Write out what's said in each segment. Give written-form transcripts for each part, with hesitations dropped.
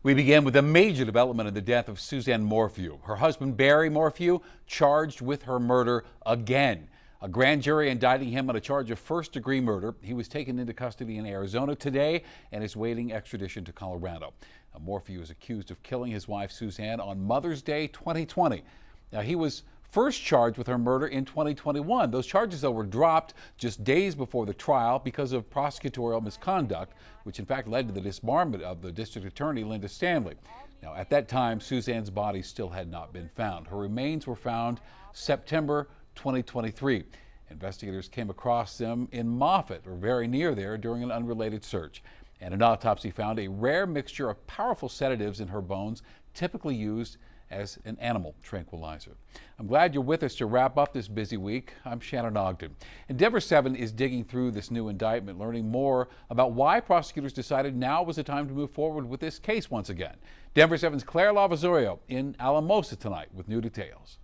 We begin with a major development in the death of Suzanne Morphew. Her husband, Barry Morphew, charged with her murder again. A grand jury indicting him on a charge of first-degree murder. He was taken into custody in Arizona today and is waiting extradition to Colorado. Now, Morphew is accused of killing his wife, Suzanne, on Mother's Day 2020. Now, he was first charged with her murder in 2021. Those charges, though, were dropped just days before the trial because of prosecutorial misconduct, which in fact led to the disbarment of the district attorney, Linda Stanley. Now, at that time, Suzanne's body still had not been found. Her remains were found September 2023. Investigators came across them in Moffett, or very near there, during an unrelated search. And an autopsy found a rare mixture of powerful sedatives in her bones, typically used as an animal tranquilizer. I'm glad you're with us to wrap up this busy week. I'm Shannon Ogden. And Denver 7 is digging through this new indictment, learning more about why prosecutors decided now was the time to move forward with this case once again. Denver 7's Claire Lavazorio in Alamosa tonight with new details.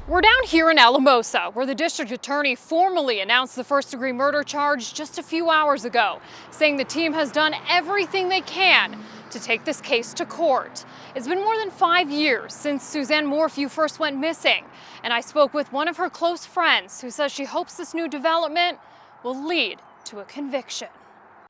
We're down here in Alamosa, where the district attorney formally announced the first-degree murder charge just a few hours ago, saying the team has done everything they can to take this case to court. It's been more than 5 years since Suzanne Morphew first went missing, and I spoke with one of her close friends who says she hopes this new development will lead to a conviction.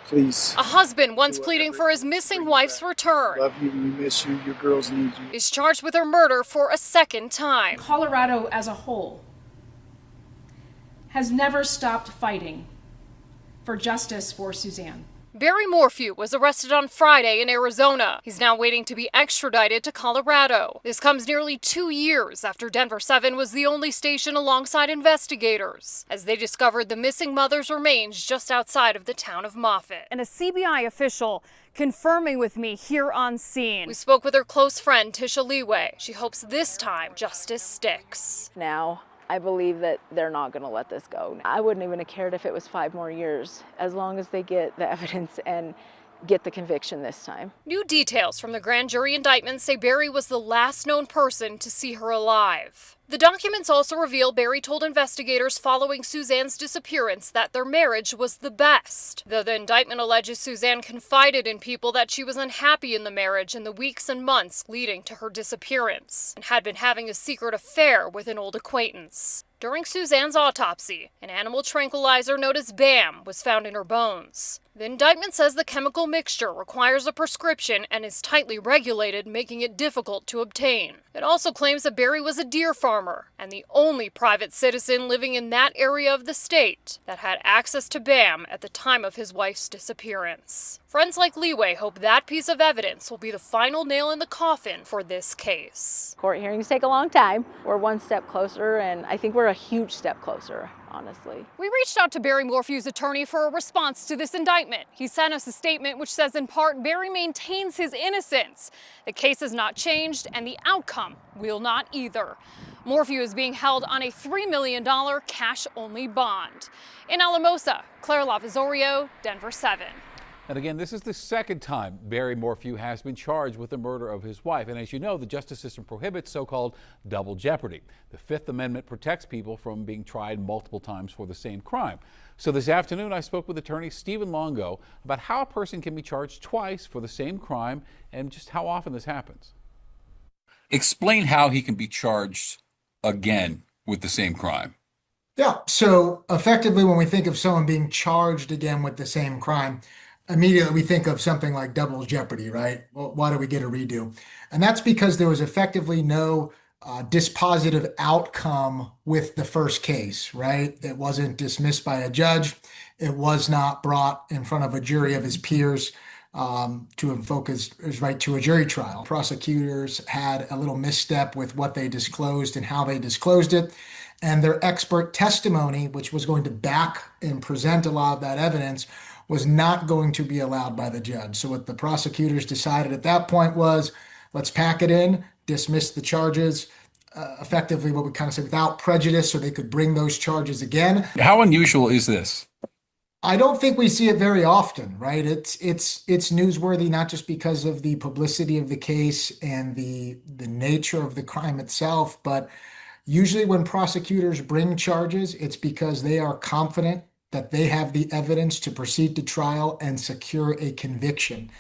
Please. A husband once pleading for his missing wife's return. Love you, we miss you, your girls need you. Is charged with her murder for a second time. Colorado as a whole has never stopped fighting for justice for Suzanne. Barry Morphew was arrested on Friday in Arizona. He's now waiting to be extradited to Colorado. This comes nearly 2 years after Denver 7 was the only station alongside investigators, as they discovered the missing mother's remains just outside of the town of Moffett. And a CBI official confirming with me here on scene. We spoke with her close friend, Tisha Leeway. She hopes this time justice sticks. Now, I believe that they're not going to let this go. I wouldn't even have cared if it was 5 more years, as long as they get the evidence and get the conviction this time. New details from the grand jury indictment say Barry was the last known person to see her alive. The documents also reveal Barry told investigators following Suzanne's disappearance that their marriage was the best. Though the indictment alleges Suzanne confided in people that she was unhappy in the marriage in the weeks and months leading to her disappearance, and had been having a secret affair with an old acquaintance. During Suzanne's autopsy, an animal tranquilizer known as BAM was found in her bones. The indictment says the chemical mixture requires a prescription and is tightly regulated, making it difficult to obtain. It also claims that Barry was a deer farmer and the only private citizen living in that area of the state that had access to BAM at the time of his wife's disappearance. Friends like Leeway hope that piece of evidence will be the final nail in the coffin for this case. Court hearings take a long time. We're one step closer, and I think we're a huge step closer, honestly. We reached out to Barry Morphew's attorney for a response to this indictment. He sent us a statement which says in part, Barry maintains his innocence. The case has not changed and the outcome will not either. Morphew is being held on a $3 million cash-only bond. In Alamosa, Claire Lavazorio, Denver 7. And again, this is the second time Barry Morphew has been charged with the murder of his wife. And as you know, the justice system prohibits so-called double jeopardy. The Fifth Amendment protects people from being tried multiple times for the same crime. So this afternoon, I spoke with attorney Stephen Longo about how a person can be charged twice for the same crime and just how often this happens. Explain how he can be charged again with the same crime. Yeah, so effectively, when we think of someone being charged again with the same crime, immediately we think of something like double jeopardy, right? Well, why do we get a redo? And that's because there was effectively no dispositive outcome with the first case, right? It wasn't dismissed by a judge. It was not brought in front of a jury of his peers to invoke his right to a jury trial. Prosecutors had a little misstep with what they disclosed and how they disclosed it. And their expert testimony, which was going to back and present a lot of that evidence, was not going to be allowed by the judge. So what the prosecutors decided at that point was, let's pack it in, dismiss the charges, effectively what we kind of said, without prejudice, so they could bring those charges again. How unusual is this? I don't think we see it very often, right? It's newsworthy, not just because of the publicity of the case and the nature of the crime itself, but usually when prosecutors bring charges, it's because they are confident that they have the evidence to proceed to trial and secure a conviction.